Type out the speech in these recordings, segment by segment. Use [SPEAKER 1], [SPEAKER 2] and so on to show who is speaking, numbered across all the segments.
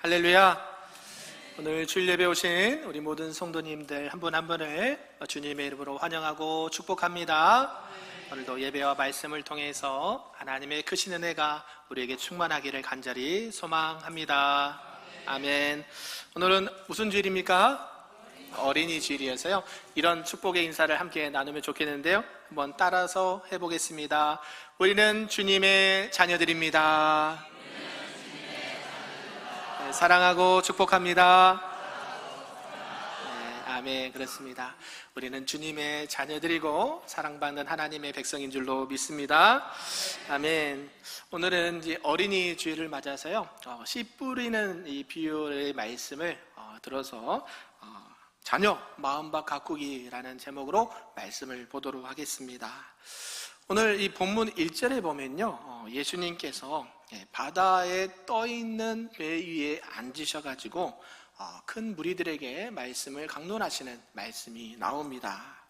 [SPEAKER 1] 할렐루야. 오늘 주일 예배 오신 우리 모든 성도님들 한 분 한 분을 주님의 이름으로 환영하고 축복합니다. 오늘도 예배와 말씀을 통해서 하나님의 크신 은혜가 우리에게 충만하기를 간절히 소망합니다. 아멘. 오늘은 무슨 주일입니까? 어린이 주일이어서요, 이런 축복의 인사를 함께 나누면 좋겠는데요, 한번 따라서 해보겠습니다. 우리는 주님의 자녀들입니다. 사랑하고 축복합니다. 네, 아멘. 그렇습니다. 우리는 주님의 자녀들이고 사랑받는 하나님의 백성인 줄로 믿습니다. 아멘. 오늘은 이제 어린이 주일을 맞아서요, 씨 뿌리는 이 비유의 말씀을 들어서 자녀 마음밭 가꾸기라는 제목으로 말씀을 보도록 하겠습니다. 오늘 이 본문 1절에 보면요, 예수님께서 바다에 떠있는 배 위에 앉으셔가지고 큰 무리들에게 말씀을 강론하시는 말씀이 나옵니다.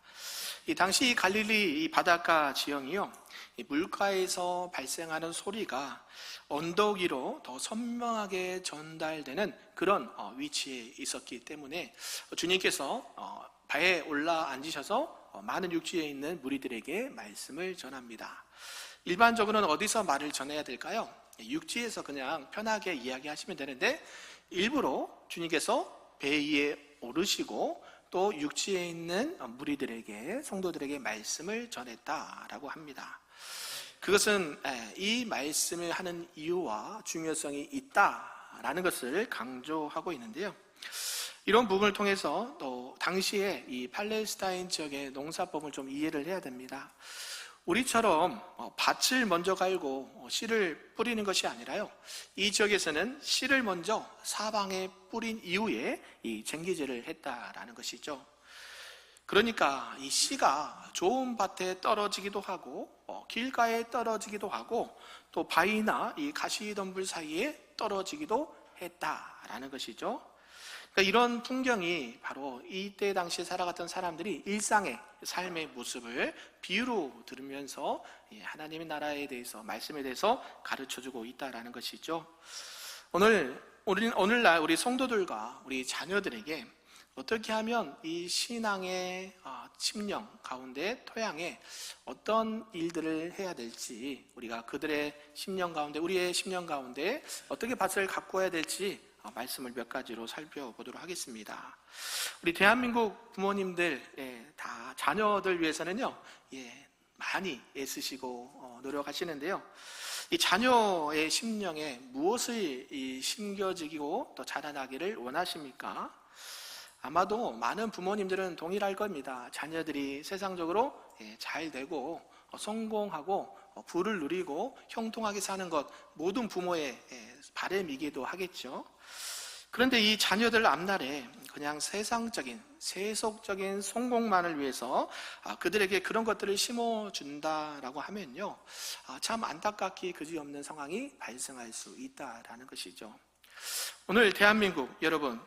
[SPEAKER 1] 이 당시 갈릴리 이 바닷가 지형이요, 이 물가에서 발생하는 소리가 언덕 위로 더 선명하게 전달되는 그런 위치에 있었기 때문에 주님께서 배에 올라 앉으셔서 많은 육지에 있는 무리들에게 말씀을 전합니다. 일반적으로는 어디서 말을 전해야 될까요? 육지에서 그냥 편하게 이야기하시면 되는데, 일부러 주님께서 배 위에 오르시고 또 육지에 있는 무리들에게, 성도들에게 말씀을 전했다라고 합니다. 그것은 이 말씀을 하는 이유와 중요성이 있다라는 것을 강조하고 있는데요, 이런 부분을 통해서 또 당시에 이 팔레스타인 지역의 농사법을 좀 이해를 해야 됩니다. 우리처럼 밭을 먼저 갈고 씨를 뿌리는 것이 아니라요, 이 지역에서는 씨를 먼저 사방에 뿌린 이후에 이 쟁기질을 했다라는 것이죠. 그러니까 이 씨가 좋은 밭에 떨어지기도 하고 길가에 떨어지기도 하고 또 바위나 이 가시덤불 사이에 떨어지기도 했다라는 것이죠. 그러니까 이런 풍경이 바로 이때 당시에 살아갔던 사람들이 일상의 삶의 모습을 비유로 들으면서 하나님의 나라에 대해서, 말씀에 대해서 가르쳐주고 있다는 것이죠. 오늘날 우리 성도들과 우리 자녀들에게 어떻게 하면 이 신앙의 심령 가운데, 토양에 어떤 일들을 해야 될지, 우리가 그들의 심령 가운데, 우리의 심령 가운데 어떻게 밭을 가꾸어야 될지 말씀을 몇 가지로 살펴보도록 하겠습니다. 우리 대한민국 부모님들 다 자녀들 위해서는요, 많이 애쓰시고 노력하시는데요, 이 자녀의 심령에 무엇을 심겨지고 또 자라나기를 원하십니까? 아마도 많은 부모님들은 동일할 겁니다. 자녀들이 세상적으로 잘 되고 성공하고 부를 누리고 형통하게 사는 것, 모든 부모의 바람이기도 하겠죠. 그런데 이 자녀들 앞날에 그냥 세상적인, 세속적인 성공만을 위해서 그들에게 그런 것들을 심어준다라고 하면요, 참 안타깝기 그지없는 상황이 발생할 수 있다라는 것이죠. 오늘 대한민국 여러분,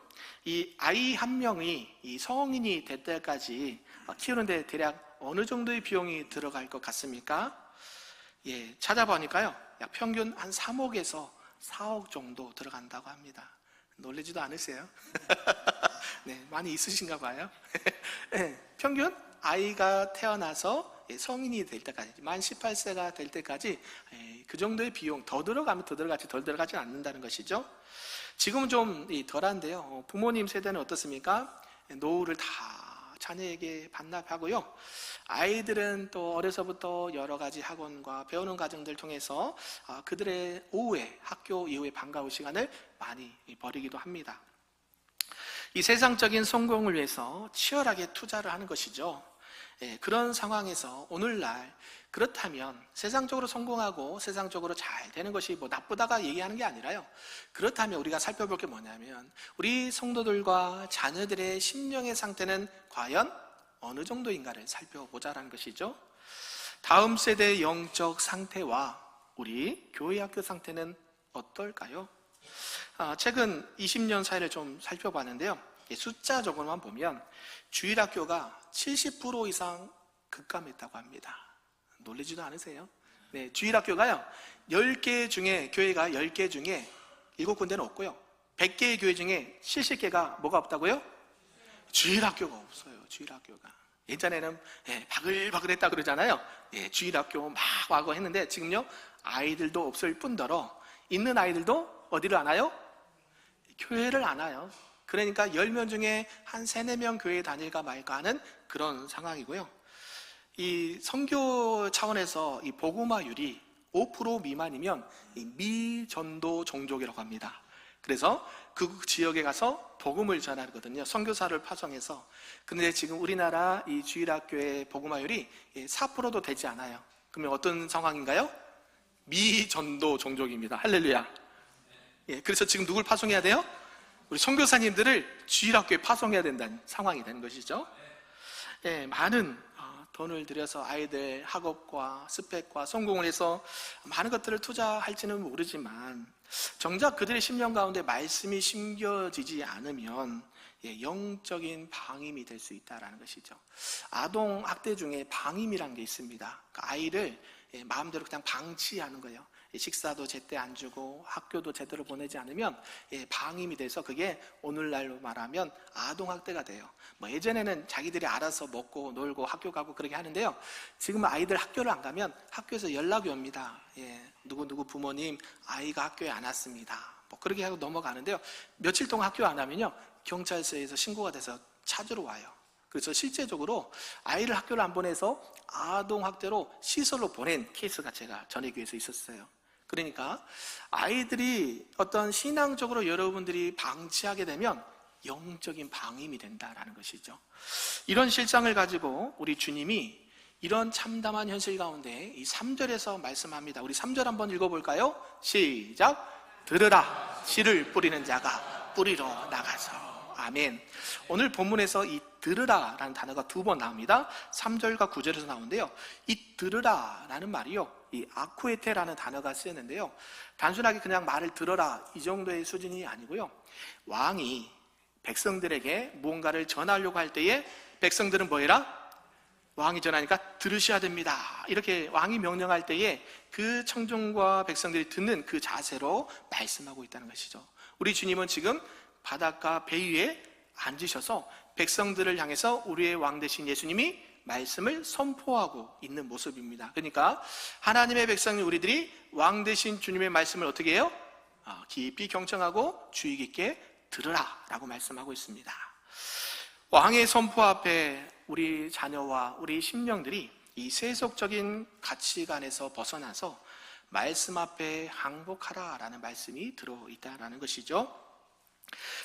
[SPEAKER 1] 이 아이 한 명이 이 성인이 될 때까지 키우는데 대략 어느 정도의 비용이 들어갈 것 같습니까? 찾아보니까요, 약 평균 한 3억에서 4억 정도 들어간다고 합니다. 놀라지도 않으세요? 네, 많이 있으신가 봐요. 평균 아이가 태어나서 성인이 될 때까지, 만 18세가 될 때까지 그 정도의 비용, 더 들어가면 더 들어가지, 덜 들어가지 않는다는 것이죠. 지금은 좀 덜한데요, 부모님 세대는 어떻습니까? 노후를 다 자녀에게 반납하고요, 아이들은 또 어려서부터 여러 가지 학원과 배우는 과정들 통해서 그들의 오후에, 학교 이후의 방과후 시간을 많이 버리기도 합니다. 이 세상적인 성공을 위해서 치열하게 투자를 하는 것이죠. 그런 상황에서 오늘날, 그렇다면 세상적으로 성공하고 세상적으로 잘 되는 것이 뭐 나쁘다가 얘기하는 게 아니라요, 그렇다면 우리가 살펴볼 게 뭐냐면, 우리 성도들과 자녀들의 심령의 상태는 과연 어느 정도인가를 살펴보자라는 것이죠. 다음 세대의 영적 상태와 우리 교회 학교 상태는 어떨까요? 최근 20년 사이를 좀 살펴봤는데요, 숫자적으로만 보면 주일학교가 70% 이상 급감했다고 합니다. 놀라지도 않으세요? 네, 주일학교가요, 10개 중에, 교회가 10개 중에 7군데는 없고요, 100개의 교회 중에 70개가 뭐가 없다고요? 주일학교가 없어요. 주일학교가. 예전에는 바글바글했다 그러잖아요. 주일학교 막 와고 했는데 지금요, 아이들도 없을 뿐더러 있는 아이들도 어디를 안 와요? 교회를 안 와요. 그러니까 10명 중에 한 3, 4명 교회 다닐까 말까 하는 그런 상황이고요. 이 선교 차원에서 이 복음화율이 5% 미만이면 이 미전도 종족이라고 합니다. 그래서 그 지역에 가서 복음을 전하거든요. 선교사를 파송해서. 그런데 지금 우리나라 이 주일학교의 복음화율이 4%도 되지 않아요. 그러면 어떤 상황인가요? 미전도 종족입니다. 할렐루야. 그래서 지금 누굴 파송해야 돼요? 우리 선교사님들을 주일학교에 파송해야 된다는 상황이 되는 것이죠. 많은 돈을 들여서 아이들 학업과 스펙과 성공을 해서 많은 것들을 투자할지는 모르지만 정작 그들의 심령 가운데 말씀이 심겨지지 않으면 영적인 방임이 될 수 있다는 것이죠. 아동 학대 중에 방임이라는 게 있습니다. 그러니까 아이를 마음대로 그냥 방치하는 거예요. 식사도 제때 안 주고 학교도 제대로 보내지 않으면 방임이 돼서 그게 오늘날로 말하면 아동학대가 돼요. 예전에는 자기들이 알아서 먹고 놀고 학교 가고 그렇게 하는데요, 지금은 아이들 학교를 안 가면 학교에서 연락이 옵니다. 누구 부모님 아이가 학교에 안 왔습니다. 그렇게 하고 넘어가는데요, 며칠 동안 학교 안 하면요, 경찰서에서 신고가 돼서 찾으러 와요. 그래서 실제적으로 아이를 학교를 안 보내서 아동학대로 시설로 보낸 케이스가 제가 전에 교회에서 있었어요. 그러니까 아이들이 어떤 신앙적으로 여러분들이 방치하게 되면 영적인 방임이 된다는 것이죠. 이런 실상을 가지고 우리 주님이 이런 참담한 현실 가운데 이 3절에서 말씀합니다. 우리 3절 한번 읽어볼까요? 시작! 들으라, 씨를 뿌리는 자가 뿌리러 나가서. 아멘. 오늘 본문에서 이 들으라라는 단어가 2번 나옵니다. 3절과 9절에서 나오는데요, 이 들으라라는 말이요, 이 아쿠에테라는 단어가 쓰였는데요, 단순하게 그냥 말을 들어라 이 정도의 수준이 아니고요, 왕이 백성들에게 무언가를 전하려고 할 때에 백성들은 뭐 해라? 왕이 전하니까 들으셔야 됩니다. 이렇게 왕이 명령할 때에 그 청중과 백성들이 듣는 그 자세로 말씀하고 있다는 것이죠. 우리 주님은 지금 바닷가 배 위에 앉으셔서 백성들을 향해서 우리의 왕 되신 예수님이 말씀을 선포하고 있는 모습입니다. 그러니까 하나님의 백성인 우리들이 왕 되신 주님의 말씀을 어떻게 해요? 깊이 경청하고 주의 깊게 들으라 라고 말씀하고 있습니다. 왕의 선포 앞에 우리 자녀와 우리 심령들이 이 세속적인 가치관에서 벗어나서 말씀 앞에 항복하라 라는 말씀이 들어있다는 것이죠.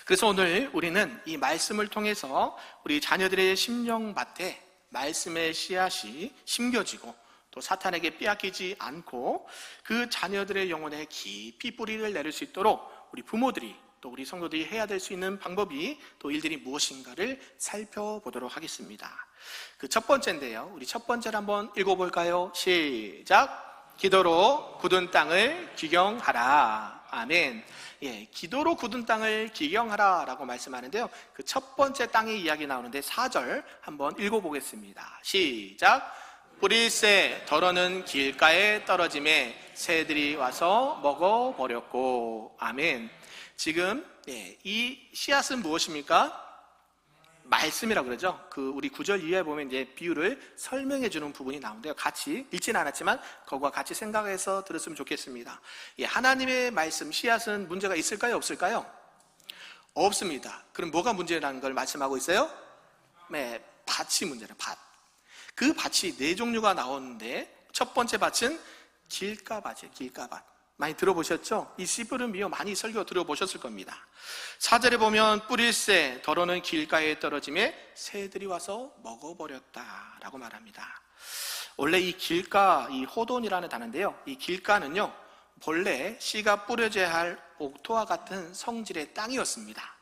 [SPEAKER 1] 그래서 오늘 우리는 이 말씀을 통해서 우리 자녀들의 심령밭에 말씀의 씨앗이 심겨지고 또 사탄에게 빼앗기지 않고 그 자녀들의 영혼에 깊이 뿌리를 내릴 수 있도록 우리 부모들이 또 우리 성도들이 해야 될 수 있는 방법이 또 일들이 무엇인가를 살펴보도록 하겠습니다. 그 첫 번째인데요, 우리 첫 번째를 한번 읽어볼까요? 시작! 기도로 굳은 땅을 기경하라. 아멘. 기도로 굳은 땅을 기경하라 라고 말씀하는데요, 그 첫 번째 땅의 이야기 나오는데 4절 한번 읽어보겠습니다. 시작! 뿌릴새 덜어는 길가에 떨어짐에 새들이 와서 먹어버렸고. 아멘. 지금 이 씨앗은 무엇입니까? 말씀이라고 그러죠. 우리 9절 이하에 보면 이제 비유를 설명해 주는 부분이 나오는데요, 같이 읽지는 않았지만 그거와 같이 생각해서 들었으면 좋겠습니다. 하나님의 말씀 씨앗은 문제가 있을까요, 없을까요? 없습니다. 그럼 뭐가 문제라는 걸 말씀하고 있어요? 밭이 문제라. 밭. 그 밭이 4종류가 나오는데 첫 번째 밭은 길가밭이에요. 길가밭. 많이 들어보셨죠? 이 씨뿌른 미어 많이 설교 들어보셨을 겁니다. 4절에 보면 뿌릴새 덜어는 길가에 떨어짐에 새들이 와서 먹어버렸다라고 말합니다. 원래 이 길가, 이 호돈이라는 단어인데요, 이 길가는요 본래 씨가 뿌려져야 할 옥토와 같은 성질의 땅이었습니다.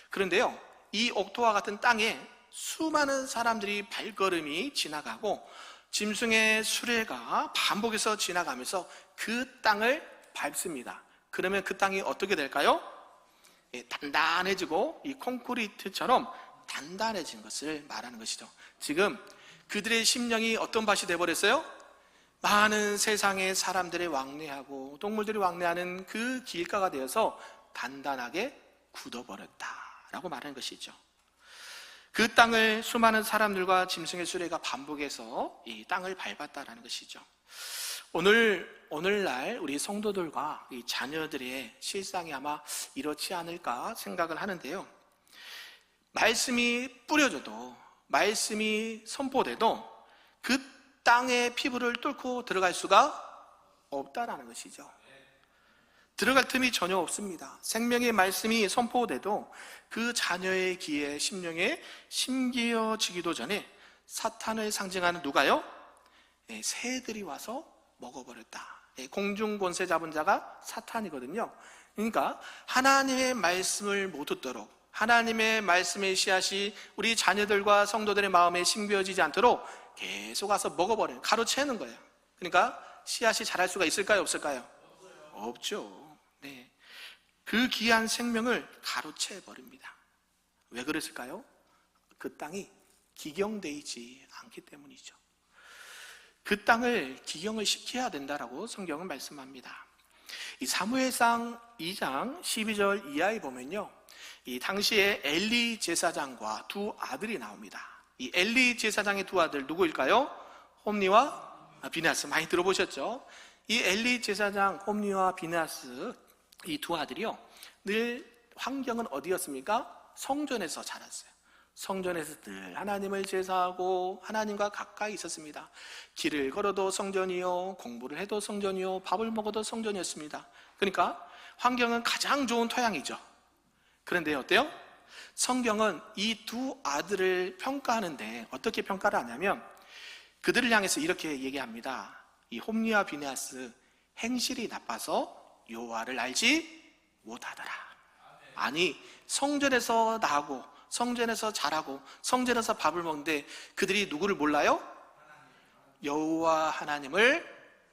[SPEAKER 1] 그런데요, 이 옥토와 같은 땅에 수많은 사람들이 발걸음이 지나가고 짐승의 수레가 반복해서 지나가면서 그 땅을 밟습니다. 그러면 그 땅이 어떻게 될까요? 단단해지고 이 콘크리트처럼 단단해진 것을 말하는 것이죠. 지금 그들의 심령이 어떤 밭이 되어버렸어요? 많은 세상의 사람들이 왕래하고 동물들이 왕래하는 그 길가가 되어서 단단하게 굳어버렸다라고 말하는 것이죠. 그 땅을 수많은 사람들과 짐승의 수레가 반복해서 이 땅을 밟았다라는 것이죠. 오늘날 우리 성도들과 이 자녀들의 실상이 아마 이렇지 않을까 생각을 하는데요. 말씀이 뿌려져도, 말씀이 선포돼도 그 땅의 피부를 뚫고 들어갈 수가 없다라는 것이죠. 들어갈 틈이 전혀 없습니다. 생명의 말씀이 선포돼도 그 자녀의 귀에, 심령에 심겨지기도 전에 사탄을 상징하는 누가요? 새들이 와서 먹어버렸다. 공중 권세 잡은 자가 사탄이거든요. 그러니까 하나님의 말씀을 못 듣도록, 하나님의 말씀의 씨앗이 우리 자녀들과 성도들의 마음에 심겨지지 않도록 계속 와서 먹어버려요. 가로채는 거예요. 그러니까 씨앗이 자랄 수가 있을까요? 없을까요? 없죠. 네. 그 귀한 생명을 가로채 버립니다. 왜 그랬을까요? 그 땅이 기경되어 있지 않기 때문이죠. 그 땅을 기경을 시켜야 된다라고 성경은 말씀합니다. 이 사무엘상 2장 12절 이하에 보면요, 이 당시에 엘리 제사장과 두 아들이 나옵니다. 이 엘리 제사장의 두 아들 누구일까요? 홈니와 비느하스. 많이 들어보셨죠? 이 엘리 제사장 홈니와 비느하스, 이 두 아들이요, 늘 환경은 어디였습니까? 성전에서 자랐어요. 성전에서 늘 하나님을 제사하고 하나님과 가까이 있었습니다. 길을 걸어도 성전이요, 공부를 해도 성전이요, 밥을 먹어도 성전이었습니다. 그러니까 환경은 가장 좋은 토양이죠. 그런데 어때요? 성경은 이 두 아들을 평가하는데 어떻게 평가를 하냐면 그들을 향해서 이렇게 얘기합니다. 이 홈니와 비느하스, 행실이 나빠서 여호와를 알지 못하더라. 아니, 성전에서 나고 성전에서 자라고 성전에서 밥을 먹는데 그들이 누구를 몰라요? 여호와 하나님을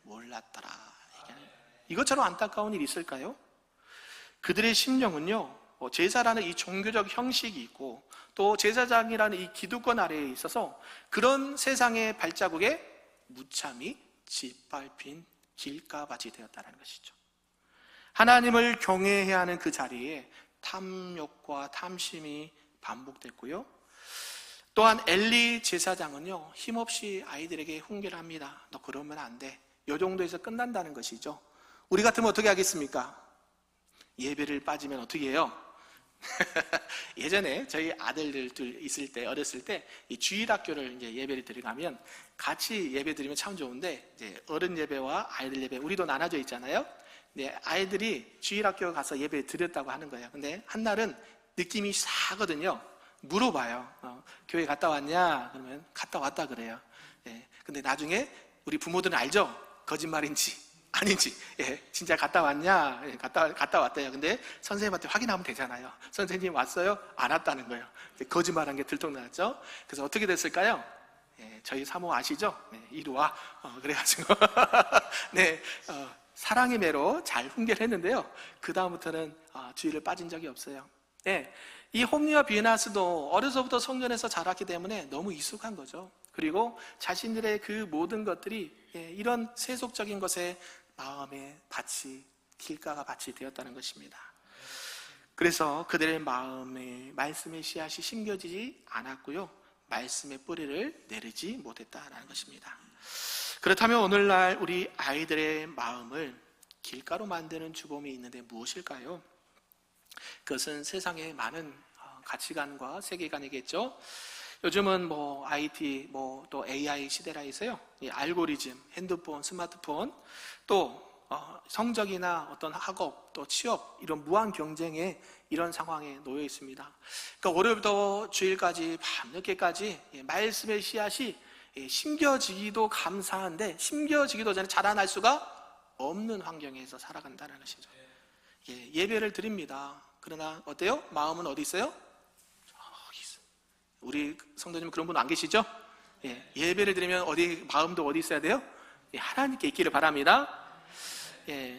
[SPEAKER 1] 몰랐더라. 이것처럼 안타까운 일이 있을까요? 그들의 심령은요, 제사라는 이 종교적 형식이 있고 또 제사장이라는 이 기득권 아래에 있어서 그런 세상의 발자국에 무참히 짓밟힌 길가밭이 되었다는 것이죠. 하나님을 경외해야 하는 그 자리에 탐욕과 탐심이 반복됐고요. 또한 엘리 제사장은요, 힘없이 아이들에게 훈계를 합니다. 너 그러면 안 돼. 이 정도에서 끝난다는 것이죠. 우리 같으면 어떻게 하겠습니까? 예배를 빠지면 어떻게 해요? 예전에 저희 아들들 있을 때, 어렸을 때 이 주일학교를 이제 예배를 드리가면 같이 예배 드리면 참 좋은데, 이제 어른 예배와 아이들 예배 우리도 나눠져 있잖아요. 근데 아이들이 주일학교 가서 예배 드렸다고 하는 거예요. 근데 한날은 느낌이 싸거든요. 물어봐요. 교회 갔다 왔냐? 그러면 갔다 왔다 그래요. 예. 근데 나중에 우리 부모들은 알죠? 거짓말인지 아닌지. 예, 진짜 갔다 왔냐? 예, 갔다 왔대요. 근데 선생님한테 확인하면 되잖아요. 선생님 왔어요? 안 왔다는 거예요. 거짓말한 게 들통났죠. 그래서 어떻게 됐을까요? 예, 저희 사모 아시죠? 네, 이리 와. 그래가지고 네, 사랑의 매로 잘 훈계를 했는데요. 그 다음부터는 주의를 빠진 적이 없어요. 네, 이 홈리와 비느하스도 어려서부터 성전에서 자랐기 때문에 너무 익숙한 거죠. 그리고 자신들의 그 모든 것들이 이런 세속적인 것에 마음의 밭이, 길가가 밭이 되었다는 것입니다. 그래서 그들의 마음에 말씀의 씨앗이 심겨지지 않았고요, 말씀의 뿌리를 내리지 못했다라는 것입니다. 그렇다면 오늘날 우리 아이들의 마음을 길가로 만드는 주범이 있는데 무엇일까요? 그것은 세상의 많은 가치관과 세계관이겠죠. 요즘은 뭐 IT, 뭐 또 AI 시대라 해서요, 이 알고리즘, 핸드폰, 스마트폰, 또 성적이나 어떤 학업, 또 취업, 이런 무한 경쟁의 이런 상황에 놓여 있습니다. 그러니까 월요일부터 주일까지 밤늦게까지 말씀의 씨앗이 심겨지기도 감사한데 심겨지기도 전에 자라날 수가 없는 환경에서 살아간다는 것이죠. 예배를 드립니다. 그러나 어때요? 마음은 어디 있어요? 저기 있어요. 우리 성도님 그런 분 안 계시죠? 예배를 드리면 마음도 어디 있어야 돼요? 하나님께 있기를 바랍니다.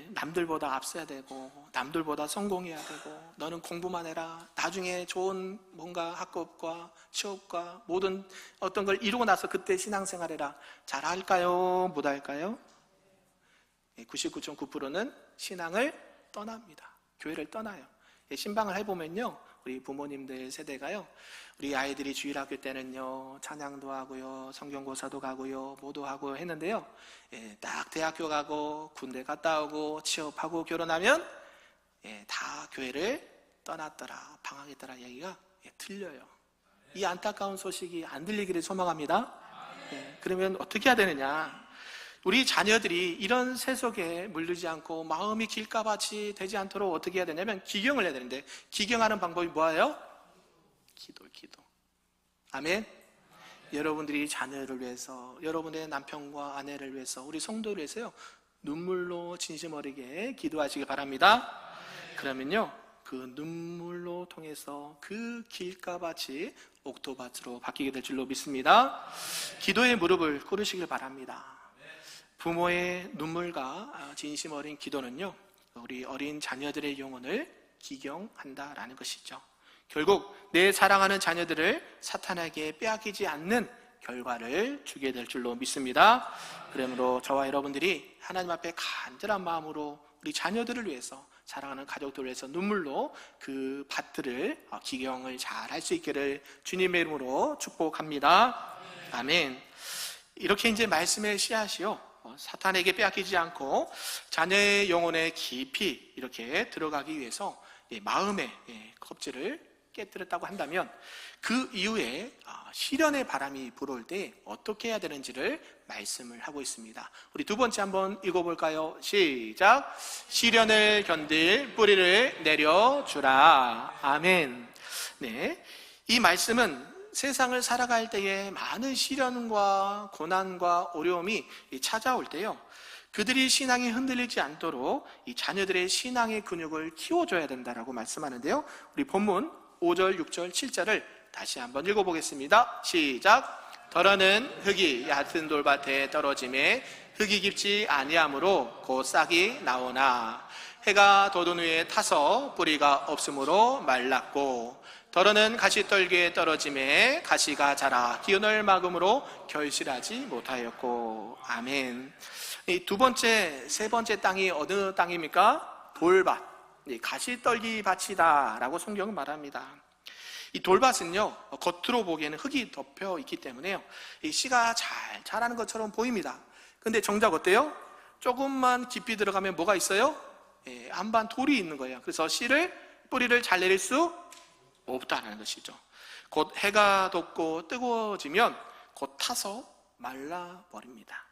[SPEAKER 1] 남들보다 앞서야 되고 남들보다 성공해야 되고 너는 공부만 해라. 나중에 좋은 뭔가 학업과 취업과 모든 어떤 걸 이루고 나서 그때 신앙생활해라. 잘할까요? 못할까요? 99.9%는 신앙을 떠납니다. 교회를 떠나요. 신방을 해보면요, 우리 부모님들 세대가요, 우리 아이들이 주일학교 때는요 찬양도 하고요, 성경고사도 가고요, 뭐도 하고 했는데요, 딱 대학교 가고 군대 갔다 오고 취업하고 결혼하면 다 교회를 떠났더라, 방황했더라 이야기가 틀려요. 이 안타까운 소식이 안 들리기를 소망합니다. 그러면 어떻게 해야 되느냐? 우리 자녀들이 이런 세속에 물들지 않고 마음이 길가밭이 되지 않도록 어떻게 해야 되냐면 기경을 해야 되는데, 기경하는 방법이 뭐예요? 기도. 아멘. 여러분들이 자녀를 위해서, 여러분의 남편과 아내를 위해서, 우리 성도를 위해서요, 눈물로 진심 어리게 기도하시기 바랍니다. 그러면요, 그 눈물로 통해서 그 길가밭이 옥토밭으로 바뀌게 될 줄로 믿습니다. 기도의 무릎을 꿇으시길 바랍니다. 부모의 눈물과 진심 어린 기도는요, 우리 어린 자녀들의 영혼을 기경한다라는 것이죠. 결국 내 사랑하는 자녀들을 사탄에게 빼앗기지 않는 결과를 주게 될 줄로 믿습니다. 그러므로 저와 여러분들이 하나님 앞에 간절한 마음으로 우리 자녀들을 위해서, 사랑하는 가족들을 위해서 눈물로 그 밭들을 기경을 잘 할 수 있기를 주님의 이름으로 축복합니다. 아멘. 이렇게 이제 말씀의 씨앗이요, 사탄에게 빼앗기지 않고 자녀의 영혼에 깊이 이렇게 들어가기 위해서 마음의 껍질을 깨뜨렸다고 한다면, 그 이후에 시련의 바람이 불어올 때 어떻게 해야 되는지를 말씀을 하고 있습니다. 우리 두 번째 한번 읽어볼까요? 시작. 시련을 견딜 뿌리를 내려주라. 아멘. 네, 이 말씀은 세상을 살아갈 때에 많은 시련과 고난과 어려움이 찾아올 때요, 그들이 신앙이 흔들리지 않도록 이 자녀들의 신앙의 근육을 키워줘야 된다라고 말씀하는데요, 우리 본문 5절, 6절, 7절을 다시 한번 읽어보겠습니다. 시작. 더러는 흙이 얕은 돌밭에 떨어짐에 흙이 깊지 아니하므로 곧 싹이 나오나 해가 돋은 후에 타서 뿌리가 없으므로 말랐고, 더러는 가시떨기에 떨어짐에 가시가 자라 기운을 막음으로 결실하지 못하였고. 아멘. 이 두 번째, 세 번째 땅이 어느 땅입니까? 돌밭. 가시떨기 밭이다 라고 성경은 말합니다. 이 돌밭은요, 겉으로 보기에는 흙이 덮여 있기 때문에요, 이 씨가 잘 자라는 것처럼 보입니다. 근데 정작 어때요? 조금만 깊이 들어가면 뭐가 있어요? 안반 돌이 있는 거예요. 그래서 뿌리를 잘 내릴 수 없다는 것이죠. 곧 해가 돋고 뜨거워지면 곧 타서 말라버립니다.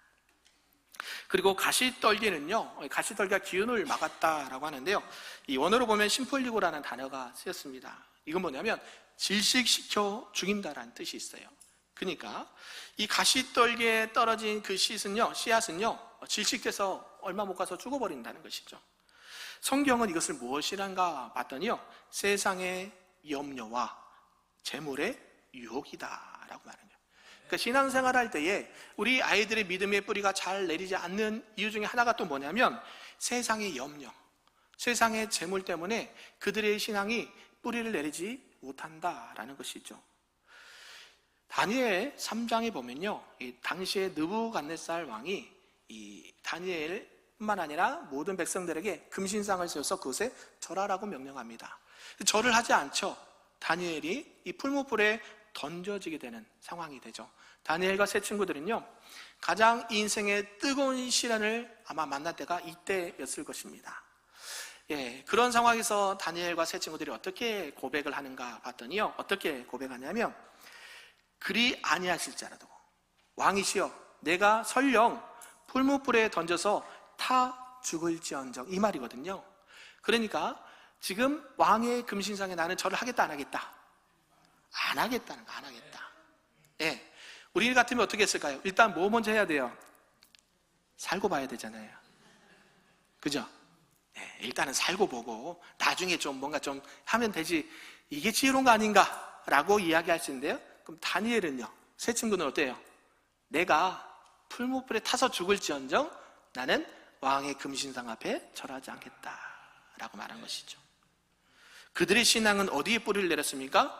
[SPEAKER 1] 그리고 가시떨기는요, 가시떨기가 기운을 막았다라고 하는데요, 이 원어로 보면 심폴리고라는 단어가 쓰였습니다. 이건 뭐냐면 질식시켜 죽인다라는 뜻이 있어요. 그러니까 이 가시떨기에 떨어진 그 씨앗은요 질식돼서 얼마 못 가서 죽어버린다는 것이죠. 성경은 이것을 무엇이란가 봤더니요, 세상의 염려와 재물의 유혹이다라고 말하는 거예요. 그러니까 신앙생활 할 때에 우리 아이들의 믿음의 뿌리가 잘 내리지 않는 이유 중에 하나가 또 뭐냐면 세상의 염려, 세상의 재물 때문에 그들의 신앙이 뿌리를 내리지 못한다라는 것이죠. 다니엘 3장에 보면요, 이 당시에 느부갓네살 왕이 이 다니엘뿐만 아니라 모든 백성들에게 금신상을 세워서 그것에 절하라고 명령합니다. 절을 하지 않죠. 다니엘이 이 풀무불에 던져지게 되는 상황이 되죠. 다니엘과 세 친구들은요, 가장 인생의 뜨거운 시련을 아마 만날 때가 이때였을 것입니다. 그런 상황에서 다니엘과 세 친구들이 어떻게 고백을 하는가 봤더니요, 어떻게 고백하냐면, 그리 아니하실지라도 왕이시여, 내가 설령 풀무불에 던져서 타 죽을지언정, 이 말이거든요. 그러니까 지금 왕의 금신상에 나는 절을 하겠다 안 하겠다? 안 하겠다는 거, 안 하겠다. 우리 같으면 어떻게 했을까요? 일단 뭐 먼저 해야 돼요? 살고 봐야 되잖아요. 그죠? 일단은 살고 보고 나중에 좀 뭔가 좀 하면 되지, 이게 지혜로운 거 아닌가? 라고 이야기할 수 있는데요, 그럼 다니엘은요, 세 친구는 어때요? 내가 풀무불에 타서 죽을지언정 나는 왕의 금신상 앞에 절하지 않겠다 라고 말한 것이죠. 그들의 신앙은 어디에 뿌리를 내렸습니까?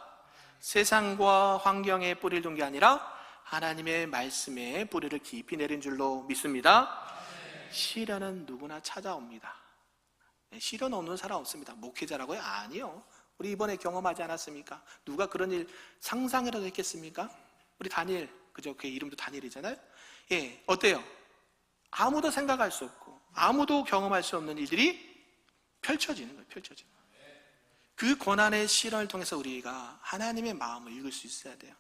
[SPEAKER 1] 세상과 환경에 뿌리를 둔 게 아니라 하나님의 말씀에 뿌리를 깊이 내린 줄로 믿습니다. 시련은 누구나 찾아옵니다. 실현 없는 사람 없습니다. 목회자라고요? 아니요. 우리 이번에 경험하지 않았습니까? 누가 그런 일 상상이라도 했겠습니까? 우리 다니엘, 그죠? 그 이름도 다니엘이잖아요. 예, 어때요? 아무도 생각할 수 없고 아무도 경험할 수 없는 일들이 펼쳐지는 거예요. 펼쳐지는 거예요. 그 고난의 실현을 통해서 우리가 하나님의 마음을 읽을 수 있어야 돼요.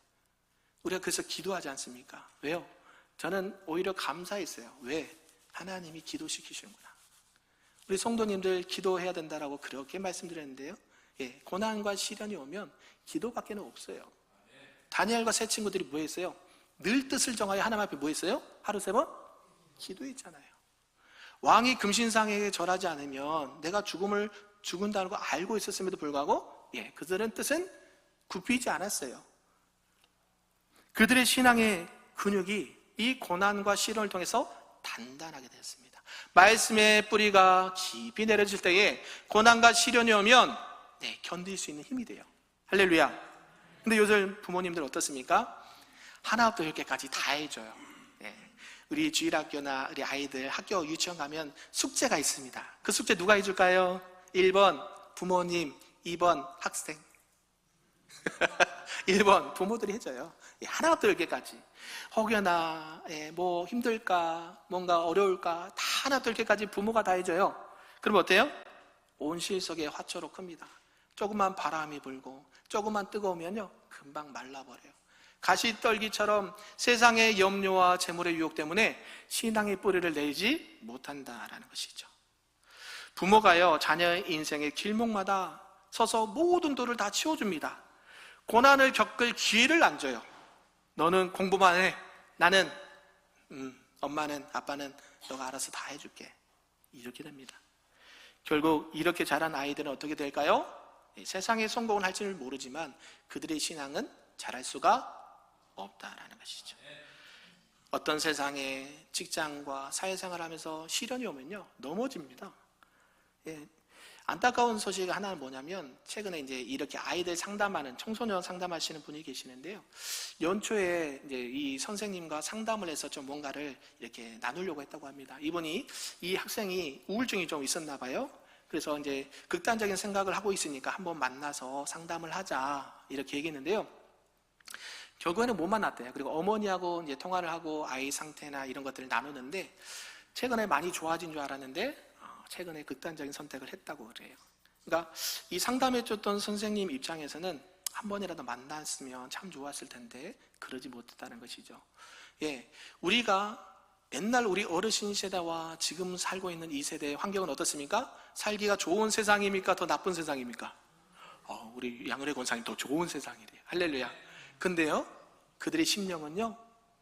[SPEAKER 1] 우리가 그래서 기도하지 않습니까? 왜요? 저는 오히려 감사했어요. 왜? 하나님이 기도시키시는구나. 우리 성도님들 기도해야 된다라고 그렇게 말씀드렸는데요. 예, 고난과 시련이 오면 기도밖에는 없어요. 다니엘과 세 친구들이 뭐 했어요? 늘 뜻을 정하여 하나님 앞에 뭐 했어요? 하루 3번? 기도했잖아요. 왕이 금신상에게 절하지 않으면 내가 죽는다는 거 알고 있었음에도 불구하고 그들은 뜻은 굽히지 않았어요. 그들의 신앙의 근육이 이 고난과 시련을 통해서 단단하게 되었습니다. 말씀의 뿌리가 깊이 내려질 때에 고난과 시련이 오면 견딜 수 있는 힘이 돼요. 할렐루야. 근데 요즘 부모님들 어떻습니까? 하나부터 10개까지 다 해줘요. 우리 주일학교나 우리 아이들 학교 유치원 가면 숙제가 있습니다. 그 숙제 누가 해줄까요? 1번 부모님, 2번 학생. 1번 부모들이 해줘요. 하나부터 10개까지. 혹여나 뭐 힘들까, 뭔가 어려울까 다 하나부터 10개까지 부모가 다 해줘요. 그럼 어때요? 온 실속에 화초로 큽니다. 조금만 바람이 불고 조금만 뜨거우면요 금방 말라버려요. 가시떨기처럼 세상의 염려와 재물의 유혹 때문에 신앙의 뿌리를 내리지 못한다라는 것이죠. 부모가요 자녀의 인생의 길목마다 서서 모든 돌을 다 치워줍니다. 고난을 겪을 기회를 안 줘요. 너는 공부만 해. 나는 엄마는 아빠는 너가 알아서 다 해줄게. 이렇게 됩니다. 결국 이렇게 자란 아이들은 어떻게 될까요? 세상의 성공을 할 줄 모르지만 그들의 신앙은 잘할 수가 없다라는 것이죠. 어떤 세상에 직장과 사회생활을 하면서 시련이 오면요 넘어집니다. 안타까운 소식 하나는 뭐냐면 최근에 이제 이렇게 아이들 상담하는 청소년 상담하시는 분이 계시는데요. 연초에 이제 이 선생님과 상담을 해서 좀 뭔가를 이렇게 나누려고 했다고 합니다. 이분이 이 학생이 우울증이 좀 있었나 봐요. 그래서 이제 극단적인 생각을 하고 있으니까 한번 만나서 상담을 하자 이렇게 얘기했는데요. 결국에는 못 만났대요. 그리고 어머니하고 이제 통화를 하고 아이 상태나 이런 것들을 나누는데 최근에 많이 좋아진 줄 알았는데 최근에 극단적인 선택을 했다고 그래요. 그러니까 이 상담해줬던 선생님 입장에서는 한 번이라도 만났으면 참 좋았을 텐데 그러지 못했다는 것이죠. 우리가 옛날 우리 어르신 세대와 지금 살고 있는 이 세대의 환경은 어떻습니까? 살기가 좋은 세상입니까? 더 나쁜 세상입니까? 우리 양을의 권사님 더 좋은 세상이래요. 할렐루야. 근데요 그들의 심령은요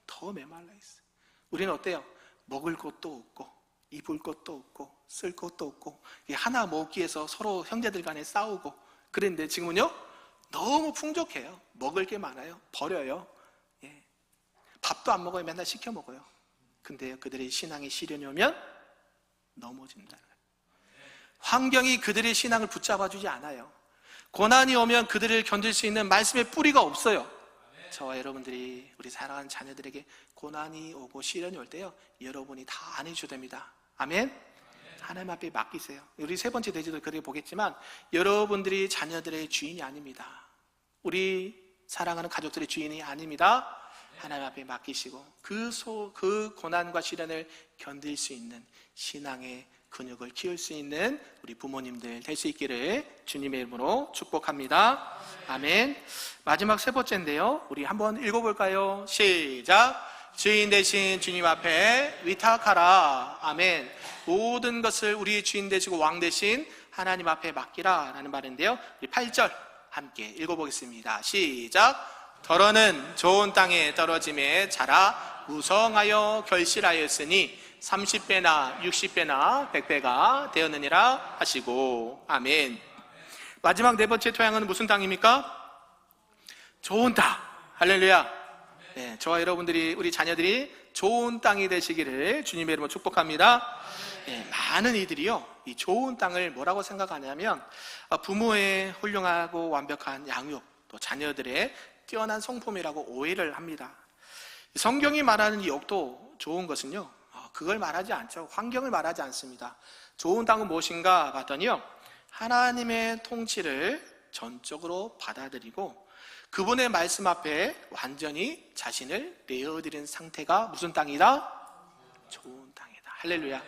[SPEAKER 1] 더 메말라 있어요. 우리는 어때요? 먹을 것도 없고 입을 것도 없고 쓸 것도 없고 하나 먹기 위해서 서로 형제들 간에 싸우고 그랬는데 지금은요 너무 풍족해요. 먹을 게 많아요. 버려요. 밥도 안 먹어요. 맨날 시켜 먹어요. 근데 그들의 신앙의 시련이 오면 넘어진다는 거예요. 환경이 그들의 신앙을 붙잡아주지 않아요. 고난이 오면 그들을 견딜 수 있는 말씀의 뿌리가 없어요. 저와 여러분들이 우리 사랑하는 자녀들에게 고난이 오고 시련이 올 때요 여러분이 다 안해줘야 됩니다. 아멘? 하나님 앞에 맡기세요. 우리 세 번째 대지도 그렇게 보겠지만 여러분들이 자녀들의 주인이 아닙니다. 우리 사랑하는 가족들의 주인이 아닙니다. 하나님 앞에 맡기시고 그 고난과 시련을 견딜 수 있는 신앙의 근육을 키울 수 있는 우리 부모님들 될 수 있기를 주님의 이름으로 축복합니다. 아멘. 마지막 세 번째인데요 우리 한번 읽어볼까요? 시작. 주인 되신 주님 앞에 위탁하라. 아멘. 모든 것을 우리 주인 되시고 왕 되신 하나님 앞에 맡기라 라는 말인데요 우리 8절 함께 읽어보겠습니다. 시작. 더러는 좋은 땅에 떨어짐에 자라 무성하여 결실하였으니 30배나 60배나 100배가 되었느니라 하시고. 아멘. 마지막 네 번째 토양은 무슨 땅입니까? 좋은 땅. 할렐루야. 저와 여러분들이 우리 자녀들이 좋은 땅이 되시기를 주님의 이름으로 축복합니다. 많은 이들이요 이 좋은 땅을 뭐라고 생각하냐면 부모의 훌륭하고 완벽한 양육 또 자녀들의 뛰어난 성품이라고 오해를 합니다. 성경이 말하는 이 욕도 좋은 것은요 그걸 말하지 않죠. 환경을 말하지 않습니다. 좋은 땅은 무엇인가 봤더니요, 하나님의 통치를 전적으로 받아들이고 그분의 말씀 앞에 완전히 자신을 내어드린 상태가 무슨 땅이다? 좋은 땅이다. 할렐루야.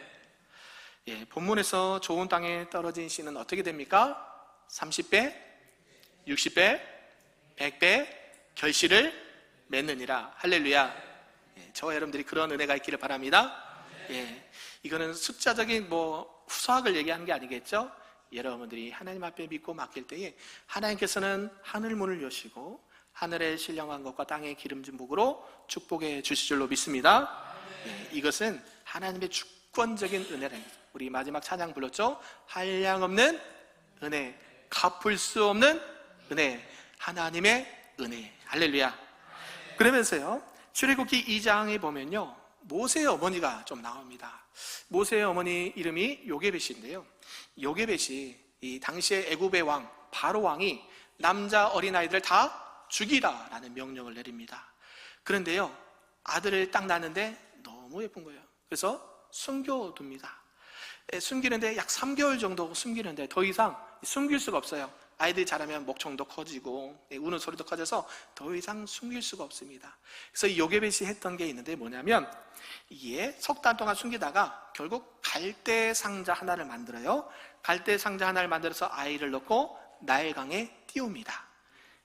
[SPEAKER 1] 예, 본문에서 좋은 땅에 떨어진 씨는 어떻게 됩니까? 30배, 60배, 100배 결실을 맺느니라. 할렐루야. 예, 저와 여러분들이 그런 은혜가 있기를 바랍니다. 예, 이거는 숫자적인 수학을 얘기하는 게 아니겠죠? 여러분들이 하나님 앞에 믿고 맡길 때에 하나님께서는 하늘 문을 여시고 하늘의 신령한 것과 땅의 기름진 복으로 축복해 주실 줄로 믿습니다. 예, 이것은 하나님의 주권적인 은혜라. 우리 마지막 찬양 불렀죠? 한량없는 은혜, 갚을 수 없는 은혜, 하나님의 은혜. 할렐루야. 그러면서요, 출애굽기 2장에 보면요, 모세의 어머니가 좀 나옵니다. 모세의 어머니 이름이 요게벳인데요, 요게벳이 이 당시의 애굽의 왕 바로 왕이 남자 어린아이들을 다 죽이라라는 명령을 내립니다. 그런데요, 아들을 딱 낳는데 너무 예쁜 거예요. 그래서 숨겨둡니다. 숨기는데 약 3개월 정도 숨기는데 더 이상 숨길 수가 없어요. 아이들이 자라면 목청도 커지고 우는 소리도 커져서 더 이상 숨길 수가 없습니다. 그래서 이 요게벳이 했던 게 있는데 뭐냐면, 이게 석 달 동안 숨기다가 결국 갈대 상자 하나를 만들어요. 갈대 상자 하나를 만들어서 아이를 넣고 나일강에 띄웁니다.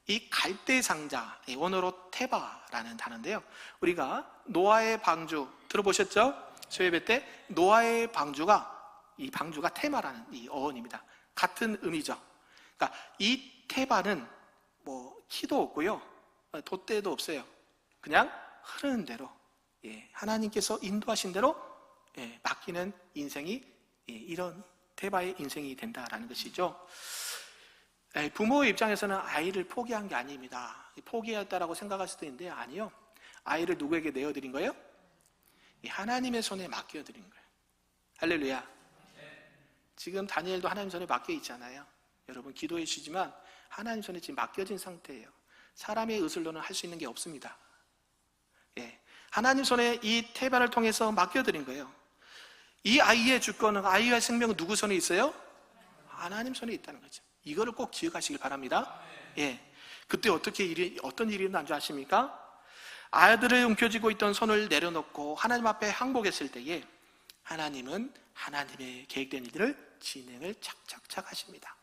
[SPEAKER 1] 이 갈대 상자, 원어로 테바라는 단어인데요, 우리가 노아의 방주 들어보셨죠? 수요예배 때 노아의 방주가, 이 방주가 테마라는 이 어원입니다. 같은 의미죠. 그러니까 이 테바는 키도 없고요, 돛대도 없어요. 그냥 흐르는 대로, 하나님께서 인도하신 대로 맡기는 인생이 이런 테바의 인생이 된다라는 것이죠. 부모의 입장에서는 아이를 포기한 게 아닙니다. 포기했다라고 생각할 수도 있는데 아니요. 아이를 누구에게 내어드린 거예요? 하나님의 손에 맡겨드린 거예요. 할렐루야. 지금 다니엘도 하나님 손에 맡겨 있잖아요. 여러분 기도해 주시지만 하나님 손에 지금 맡겨진 상태예요. 사람의 의술로는 할 수 있는 게 없습니다. 하나님 손에 이 테바를 통해서 맡겨드린 거예요. 이 아이의 주권은, 아이의 생명은 누구 손에 있어요? 하나님 손에 있다는 거죠. 이거를 꼭 기억하시길 바랍니다. 그때 어떤 일이 일어난 줄 아십니까? 아들을 움켜쥐고 있던 손을 내려놓고 하나님 앞에 항복했을 때에 하나님은 하나님의 계획된 일들을 진행을 착착착 하십니다.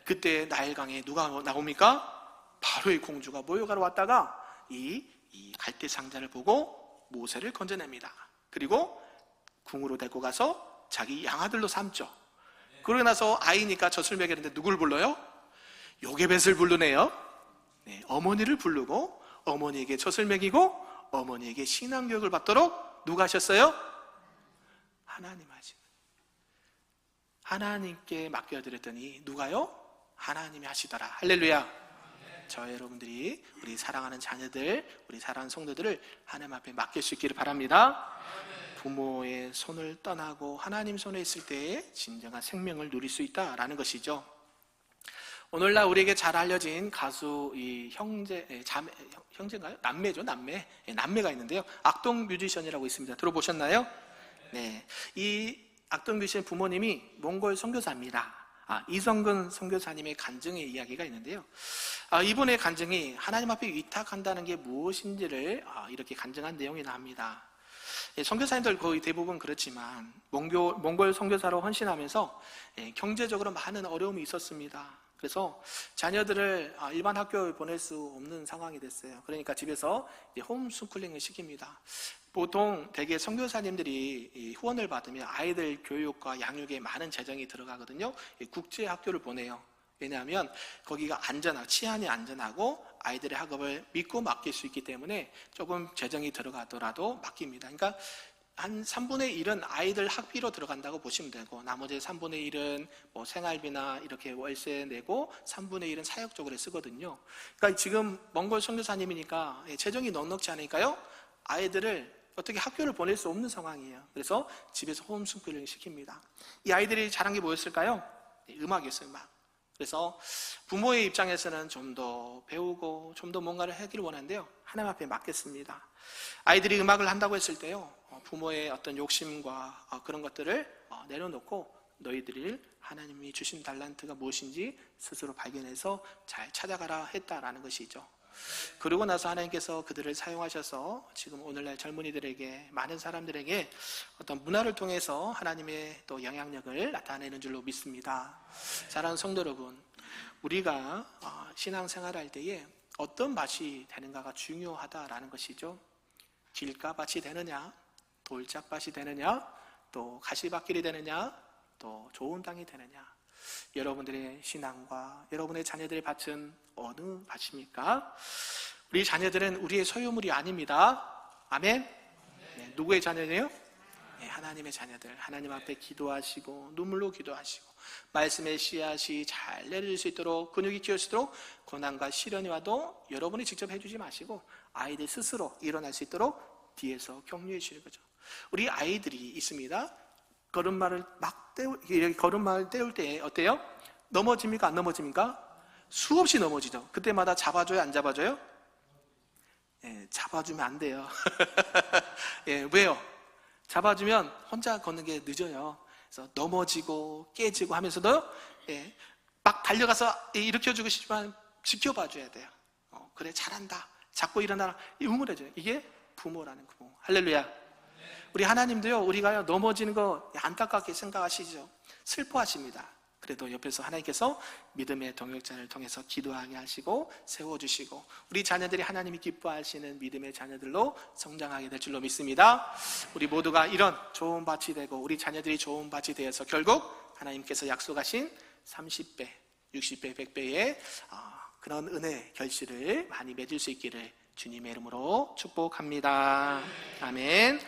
[SPEAKER 1] 그때 나일강에 누가 나옵니까? 바로의 공주가 모여가러 왔다가 이 갈대 상자를 보고 모세를 건져냅니다. 그리고 궁으로 데리고 가서 자기 양아들로 삼죠. 그러고 나서 아이니까 젖을 먹이는데 누굴 불러요? 요게벳을 부르네요. 어머니를 부르고 어머니에게 젖을 먹이고 어머니에게 신앙교육을 받도록 누가 하셨어요? 하나님 하신. 하나님께 맡겨드렸더니 누가요? 하나님이 하시더라. 할렐루야. 저 여러분들이 우리 사랑하는 자녀들, 우리 사랑하는 성도들을 하나님 앞에 맡길 수 있기를 바랍니다. 부모의 손을 떠나고 하나님 손에 있을 때에 진정한 생명을 누릴 수 있다라는 것이죠. 오늘날 우리에게 잘 알려진 가수 이 형제인가요? 남매가 있는데요. 악동 뮤지션이라고 있습니다. 들어보셨나요? 네, 이 악동 뮤지션 부모님이 몽골 선교사입니다. 이성근 선교사님의 간증의 이야기가 있는데요, 이분의 간증이 하나님 앞에 위탁한다는 게 무엇인지를 이렇게 간증한 내용이 나옵니다. 선교사님들 거의 대부분 그렇지만 몽골 선교사로 헌신하면서 경제적으로 많은 어려움이 있었습니다. 그래서 자녀들을 일반 학교에 보낼 수 없는 상황이 됐어요. 그러니까 집에서 홈스쿨링을 시킵니다. 보통 대개 선교사님들이 후원을 받으면 아이들 교육과 양육에 많은 재정이 들어가거든요. 국제 학교를 보내요. 왜냐하면 거기가 치안이 안전하고 아이들의 학업을 믿고 맡길 수 있기 때문에 조금 재정이 들어가더라도 맡깁니다. 그러니까 한 3분의 1은 아이들 학비로 들어간다고 보시면 되고, 나머지 3분의 1은 생활비나 이렇게 월세 내고 3분의 1은 사역적으로 쓰거든요. 그러니까 지금 몽골 선교사님이니까 재정이 넉넉지 않으니까요, 아이들을 어떻게 학교를 보낼 수 없는 상황이에요. 그래서 집에서 홈스쿨링 시킵니다. 이 아이들이 잘한 게 뭐였을까요? 음악이었어요. 음악. 그래서 부모의 입장에서는 좀 더 배우고 좀 더 뭔가를 하기를 원하는데요, 하나님 앞에 맡겼습니다. 아이들이 음악을 한다고 했을 때요, 부모의 어떤 욕심과 그런 것들을 내려놓고 너희들이 하나님이 주신 달란트가 무엇인지 스스로 발견해서 잘 찾아가라 했다라는 것이죠. 그러고 나서 하나님께서 그들을 사용하셔서 지금 오늘날 젊은이들에게, 많은 사람들에게 어떤 문화를 통해서 하나님의 또 영향력을 나타내는 줄로 믿습니다. 사랑하는 성도 여러분, 우리가 신앙생활할 때에 어떤 밭이 되는가가 중요하다라는 것이죠. 길가밭이 되느냐, 돌짝밭이 되느냐, 또 가시밭길이 되느냐, 또 좋은 땅이 되느냐. 여러분들의 신앙과 여러분의 자녀들의 밭은 어느 밭입니까? 우리 자녀들은 우리의 소유물이 아닙니다. 아멘? 네, 누구의 자녀네요? 네, 하나님의 자녀들. 하나님 앞에 기도하시고 눈물로 기도하시고 말씀의 씨앗이 잘 내려질 수 있도록, 근육이 키울 수 있도록 고난과 시련이 와도 여러분이 직접 해주지 마시고 아이들 스스로 일어날 수 있도록 뒤에서 격려해 주시는 거죠. 우리 아이들이 있습니다. 걸음마를 떼울 때 어때요? 넘어집니까? 안 넘어집니까? 수없이 넘어지죠. 그때마다 잡아줘요? 안 잡아줘요? 예, 잡아주면 안 돼요. 예, 왜요? 잡아주면 혼자 걷는 게 늦어요. 그래서 넘어지고 깨지고 하면서도 막 달려가서 일으켜주고 싶지만 지켜봐줘야 돼요. 그래, 잘한다, 잡고 일어나라, 응원해줘요. 이게 부모라는 부모. 할렐루야. 우리 하나님도요, 우리가 넘어지는 거 안타깝게 생각하시죠. 슬퍼하십니다. 그래도 옆에서 하나님께서 믿음의 동역자를 통해서 기도하게 하시고 세워주시고 우리 자녀들이 하나님이 기뻐하시는 믿음의 자녀들로 성장하게 될 줄로 믿습니다. 우리 모두가 이런 좋은 밭이 되고 우리 자녀들이 좋은 밭이 되어서 결국 하나님께서 약속하신 30배, 60배, 100배의 그런 은혜 결실을 많이 맺을 수 있기를 주님의 이름으로 축복합니다. 아멘.